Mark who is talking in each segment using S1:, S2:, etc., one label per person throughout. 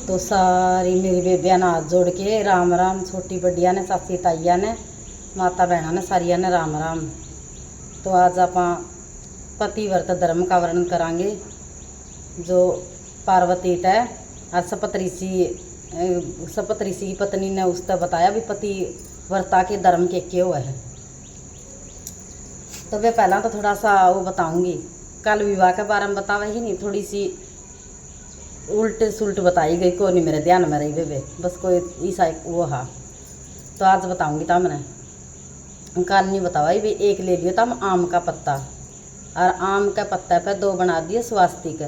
S1: तो सारी मेरी बेबिया ने हाथ जोड़ के राम राम, छोटी बड़िया ने, चाची ताइया ने, माता बहना ने, सारिया ने राम राम। तो आज आप पतिव्रत धर्म का वर्णन करांगे जो पार्वती है और शपथ ऋषि की पत्नी ने उसका बताया भी पतिव्रता के धर्म के क्या हुआ है। तो वे पहला तो थोड़ा सा वो बताऊंगी, कल विवाह के बारे में बतावा ही नहीं, थोड़ी सी उल्ट सुलट बताई गई, को नहीं मेरे ध्यान में रही वे बस कोई ईसा वो हा। तो आज बताऊंगी था मैंने, कल नहीं बतावा भी। एक ले लियो तम आम का पत्ता और आम का पत्ता पे 2 बना दिए स्वास्तिक,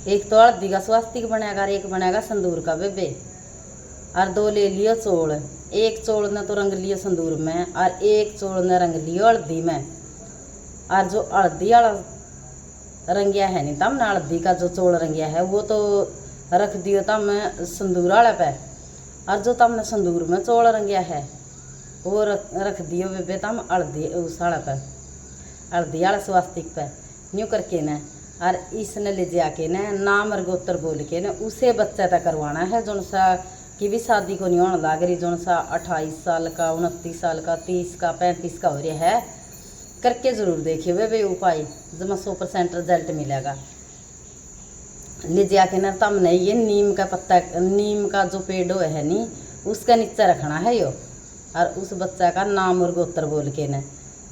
S1: एक तो हल्दी का स्वास्तिक बनेगा और एक बनेगा संदूर का बेबे। और 2 ले लियो चोल, एक चोल ने तो रंग लियो संदूर में और एक चोल ने रंग लियो हल्दी में। और जो हल्दी वाला रंगिया है नहीं तम ना, हल्दी का जो चोल रंगिया है वो तो रख दियो तम संदूर वाले पे, और जो तमने संदूर में चोल रंगिया है वो रख दियो बेबे तम हल्दी उस वाले पे, हल्दी वाले स्वास्तिक पे न्यू करके ने। और इसने ले जाके ने नाम और गोत्र बोल के ने उसे बच्चा तक करवाना है जो सा कि भी शादी को नहीं होने लग रही, जो सा 28 साल का, 29 साल का, 30 का, 35 का हो रहा है। करके ज़रूर देखिए वे उपाय, जब 100% रिजल्ट मिलेगा। ले जाके ना तम नहीं ये नीम का पत्ता, नीम का जो पेड़ है नी उसका नीचे रखना है यो, और उस बच्चा का नाम और गोत्र बोल के ने।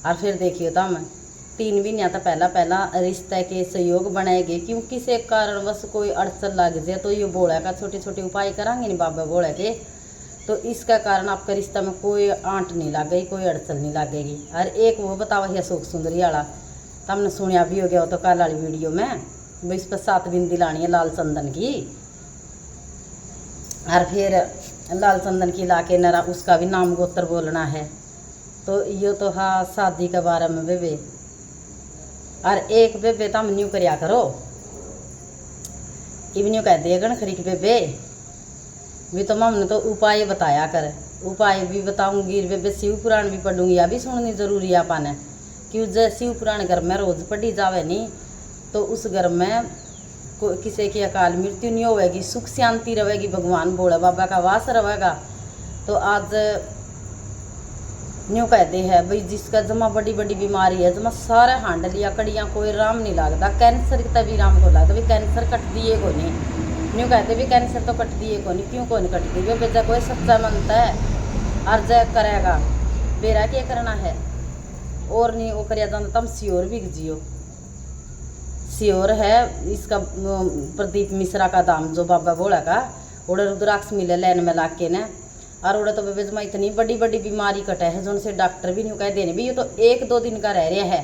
S1: और फिर देखियो तम 3 महीना तो पहला रिश्ते के सहयोग बनाएंगे, क्योंकि किसी कारणवश कोई अड़चन लग जाए तो ये बोला का छोटे छोटे उपाय करांगे नहीं बाबा बोला के, तो इसका कारण आपका रिश्ता में कोई आंट नहीं लगेगी, कोई अड़चन नहीं लगेगी। और एक वो बतावा है अशोक सुंदरी वाला, तुमने सुनिया भी हो गया तो कल वाली वीडियो में, वो इस पर 7 बिंदी लानी है लाल चंदन की, और फिर लाल चंदन की ला के नरा उसका भी नाम गोत्र बोलना है। तो ये तो हाँ शादी के बारे में बेबे। और एक बेबे तम न्यू करया करो, इवन्यू कह दे गण खरीक बेबे भी, तो हमने तो उपाय बताया कर, उपाय भी बताऊंगी बेबे, शिव पुराण भी पढ़ूंगी, या भी सुननी जरूरी है आपने, क्यों जय शिव पुराण घर में रोज पढ़ी जावे नहीं तो उस घर में किसी की अकाल मृत्यु नहीं होगी, सुख शांति रहेगी, भगवान भोले बाबा का वास रहेगा। तो आज न्यू कहते हैं भाई जिसका जमा बड़ी बड़ी बीमारी है, जमा सारे हांड लिया कड़ियाँ, कोई राम नहीं लगता, कैंसर की तभी राम को लगता भाई कैंसर कट दिए को नहीं, न्यू कहते भी कैंसर तो कट दिए को नहीं, क्यों को नहीं कट दिए बेजा, कोई सच्चा मनता है और जय करेगा बेरा क्या करना है और नहीं वो करिया जाता। तम श्योर भी जियो, श्योर है इसका प्रदीप मिश्रा का दाम जो बाबा बोला का, उड़े रुद्राक्ष मिले लाइन में ला के ने। और उड़े तो बेबे जमा इतनी बड़ी बड़ी बीमारी कटे है जो उनसे डॉक्टर भी नहीं कह देने भी, ये तो 1-2 दिन का रह रहा है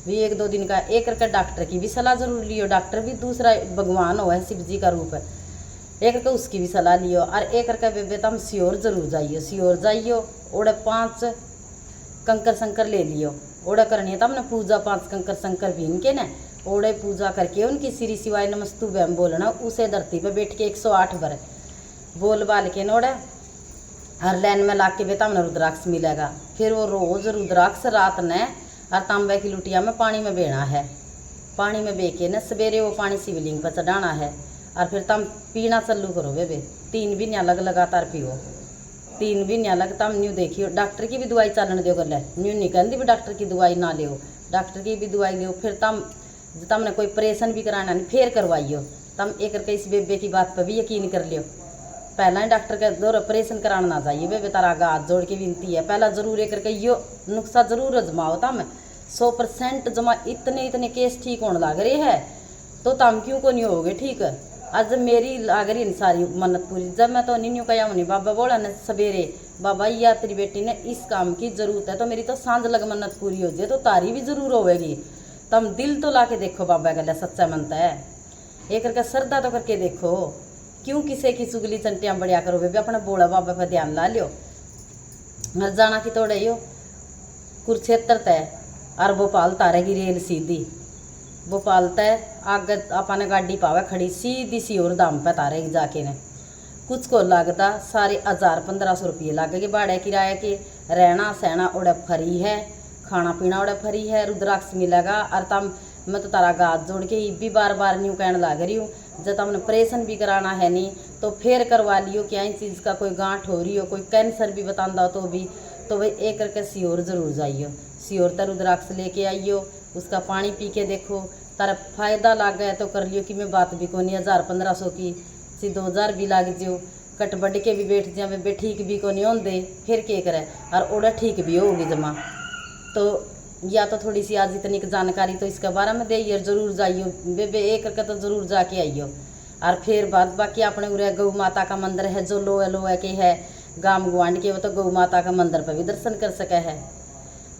S1: भी, 1-2 दिन का। एक करके डॉक्टर की भी सलाह जरूर लियो, डॉक्टर भी दूसरा भगवान हो है, शिव जी का रूप है, एक करके उसकी भी सलाह लियो। और एक करके बेबे तम श्योर जरूर जाइयो, श्योर जाइयो। उड़े 5 कंकर शंकर ले लियो, ओड़ा करनी है तब ना पूजा, 5 कंकर शंकर बीन के ना ओड़े पूजा करके उनकी श्री शिवाय नमस्तुभ्यम बोलना, उसे धरती पे बैठ के 108 बार बोल बाल के नोड़े हर लाइन में ला के बेटा में रुद्राक्ष मिलेगा। फिर वो रोज रुद्राक्ष रात ने और तांबे की लुटिया में पानी में बेना है, पानी में बे के न सवेरे वो पानी शिवलिंग पर चढ़ाना है। और फिर तम पीना चालू करो बेबे, 3 महीने अलग लगातार पियो, 3 महीने अलग। तम न्यू देखियो डॉक्टर की भी दवाई चलन दो कर ले, न्यू नहीं कहती भी डॉक्टर की दवाई ना लियो, डॉक्टर की भी दवाई लियो। फिर तमने कोई ऑपरेशन भी कराना नहीं फिर करवाइयो, तम एक करके इस बेबे की बात पर भी यकीन कर लियो। पहला ही डॉक्टर के दौर ऑपरेशन कराना ना चाहिए बेबे, तारा हाथ जोड़ के विनती है, पहला जरूर एक करके यो नुस्खा जरूर आजमाओ। तम 100% जमा इतने केस ठीक होने लग रहे है, तो तम क्यों को नहीं होगे ठीक। आज मेरी लाग रही सारी मन्नत पूरी, जब मैं तो नहीं कहा नहीं बाबा बोला न सवेरे बाबा या तेरी बेटी ने इस काम की जरूरत है, तो मेरी तो सांझ लग मन्नत पूरी हो जाए, तो तारी भी जरूर होगी। तम दिल तो ला के देखो बाबा गला सच्चा मनता है, एक करके श्रद्धा तो करके देखो, क्यों किसी की चुगली चंटियाँ बढ़िया करो बेबी, अपना बोला बाबा पर ध्यान ला लियो। घर जाना की तोड़े यो कुरुक्षेत्र तय और भोपाल तारेगी रेल सीधी, भोपाल तय आगे अपने गाड़ी पावे खड़ी सीधी सी और दाम पे तारेगी जाके ने, कुछ को लगता सारे 1000-1500 रुपये लगेगी भाड़े किराए के, रहना सहना उड़े फ्री है, खाना पीना उड़े फ्री है, रुद्राक्ष मिलेगा। और तम मैं तो तारा गात जोड़ के भी बार बार न्यू कहने लग रही हूँ जब हमने ऑपरेशन भी कराना है नहीं तो फिर करवा लियो, क्या इन चीज़ का कोई गांठ हो रही हो, कोई कैंसर भी बतांदा हो तो भाई एक करके सियोर ज़रूर जाइयो। सियोर तर रुद्राक्ष लेके आइयो, उसका पानी पी के देखो, तारा फायदा लाग गया तो कर लियो कि मैं बात भी कोनी 1000-1500 की सी 2000 भी लाग जियो, कट बढ़ के भी बैठ जावे बे ठीक भी कोनी होंदे, फिर के करे और ओड़ा ठीक भी होगी जमा। तो या तो थोड़ी सी आज इतनी जानकारी तो इसके बारे में दे जरूर जाइयो बे एक करके तो जरूर जाके आइयो। और फिर बाद बाकी अपने उरे गौ माता का मंदिर है जो लोहे लोहे के है गांव गुआंढ के, वो तो गौ माता का मंदिर पर भी दर्शन कर सके है।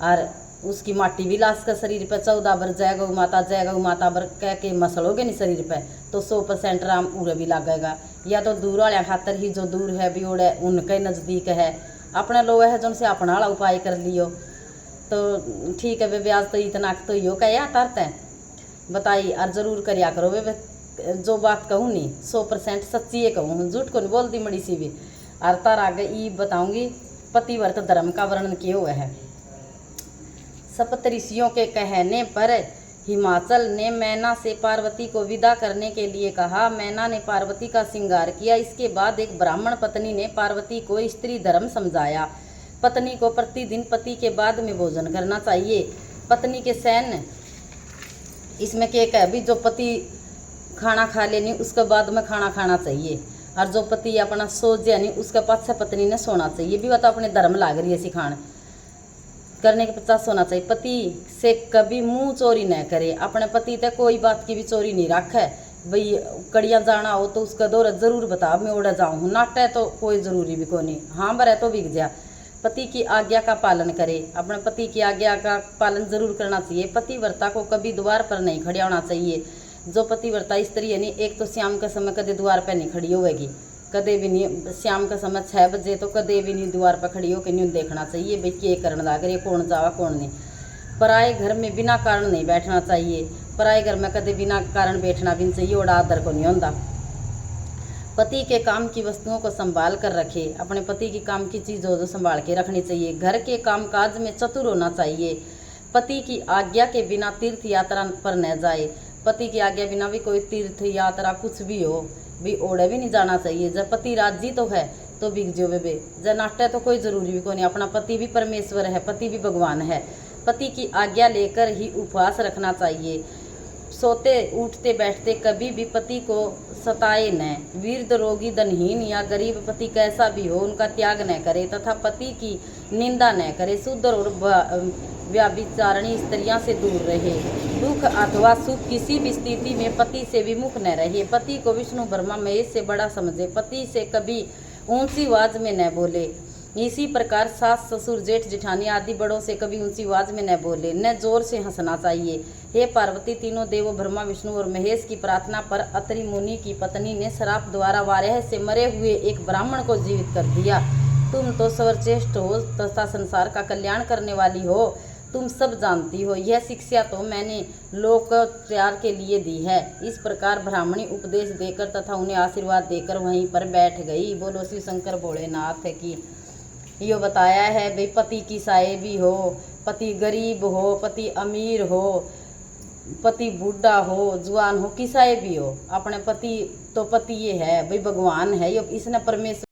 S1: और उसकी माटी भी लाश का शरीर पे 14 बार जय गौ माता बर कह के मसलोगे नहीं शरीर पे तो 100% राम उरे भी लागेगा। या तो दूर वाले खातर ही जो दूर है भी ओड़े उनके नज़दीक है, अपने लोग है जो उनसे अपना वाला उपाय कर लियो तो ठीक है बे ब्याज तो इतना तो यो क्या तरते बताई। और ज़रूर करिया करो बे जो बात कहूँ नहीं 100% सच्ची है कहूँ, झूठ को नहीं बोलती मड़ी सी भी। और तार आगे ये बताऊँगी पतिव्रत धर्म का वर्णन किए हुए है। सप्तऋषियों के कहने पर हिमाचल ने मैना से पार्वती को विदा करने के लिए कहा। मैना ने पार्वती का श्रृंगार किया। इसके बाद एक ब्राह्मण पत्नी ने पार्वती को स्त्री धर्म समझाया। पत्नी को प्रतिदिन पति के बाद में भोजन करना चाहिए। पत्नी के सैन्य इसमें क्या है भी जो पति खाना खा लेनी उसके बाद में खाना खाना चाहिए, और जो पति अपना सो जाए नहीं उसके पास पत्नी ने सोना चाहिए। भी तो अपने धर्म लाग रही है सिखान करने के 50 सोना चाहिए। पति से कभी मुंह चोरी न करे, अपने पति तक कोई बात की भी चोरी नहीं रखे। भाई कड़ियाँ जाना हो तो उसका दौर जरूर बता मैं उड़ा जाऊँ, नाटे तो कोई ज़रूरी भी को नहीं, हाँ बरे तो बिक जा। पति की आज्ञा का पालन करे, अपने पति की आज्ञा का पालन जरूर करना चाहिए। पतिव्रता को कभी द्वार पर नहीं खड़ा होना चाहिए। जो पतिव्रता स्त्री यानी एक तो शाम का समय कदे द्वार पर नहीं खड़ी होगी, कदे भी नहीं। शाम का समय 6 बजे तो कदे भी नहीं द्वार पर खड़ी हो के नहीं देखना चाहिए भाई के करने लग रही कौन जावा कौन नहीं। पराए घर में बिना कारण नहीं बैठना चाहिए। पराए घर में कदे बिना कारण बैठना भी नहीं चाहिए, और आदर को नहीं होता। पति के काम की वस्तुओं को संभाल कर रखे, अपने पति की काम की चीज़ों को संभाल के रखनी चाहिए। घर के कामकाज में चतुर होना चाहिए। पति की आज्ञा के बिना तीर्थ यात्रा पर न जाए। पति की आज्ञा बिना भी कोई तीर्थ यात्रा कुछ भी हो भी ओढ़े भी नहीं जाना चाहिए। जब पति राजी तो है तो बिक जो बे, जब नाटे तो कोई ज़रूरी भी को नहीं। अपना पति भी परमेश्वर है, पति भी भगवान है। पति की आज्ञा लेकर ही उपवास रखना चाहिए। सोते उठते बैठते कभी भी पति को सताए न। वृद्ध रोगी धनहीन या गरीब पति कैसा भी हो उनका त्याग न करे तथा पति की निंदा न करे। शुद्ध और व्यभिचारिणी स्त्रियां से दूर रहे। दुख अथवा सुख किसी भी स्थिति में पति से विमुख न रहे। पति को विष्णु ब्रह्मा महेश से बड़ा समझे। पति से कभी ऊंची आवाज में न बोले। इसी प्रकार सास ससुर जेठ जेठानी आदि बड़ों से कभी ऊंची आवाज में न बोले। न जोर से हंसना चाहिए। हे पार्वती, तीनों देवों ब्रह्मा विष्णु और महेश की प्रार्थना पर अत्रि मुनि की पत्नी ने श्राप द्वारा वाराह से मरे हुए एक ब्राह्मण को जीवित कर दिया। तुम तो सर्वश्रेष्ठ हो तथा संसार का कल्याण करने वाली हो, तुम सब जानती हो। यह शिक्षा तो मैंने लोक प्यार के लिए दी है। इस प्रकार ब्राह्मणी उपदेश देकर तथा उन्हें आशीर्वाद देकर वहीं पर बैठ गई। बोलो शिव शंकर भोलेनाथ की। यो बताया है भाई पति की साए भी हो, पति गरीब हो, पति अमीर हो, पति बूढ़ा हो, जवान हो, किसाए भी हो, अपने पति तो पति ये है भाई भगवान है। यो इसने परमेश्वर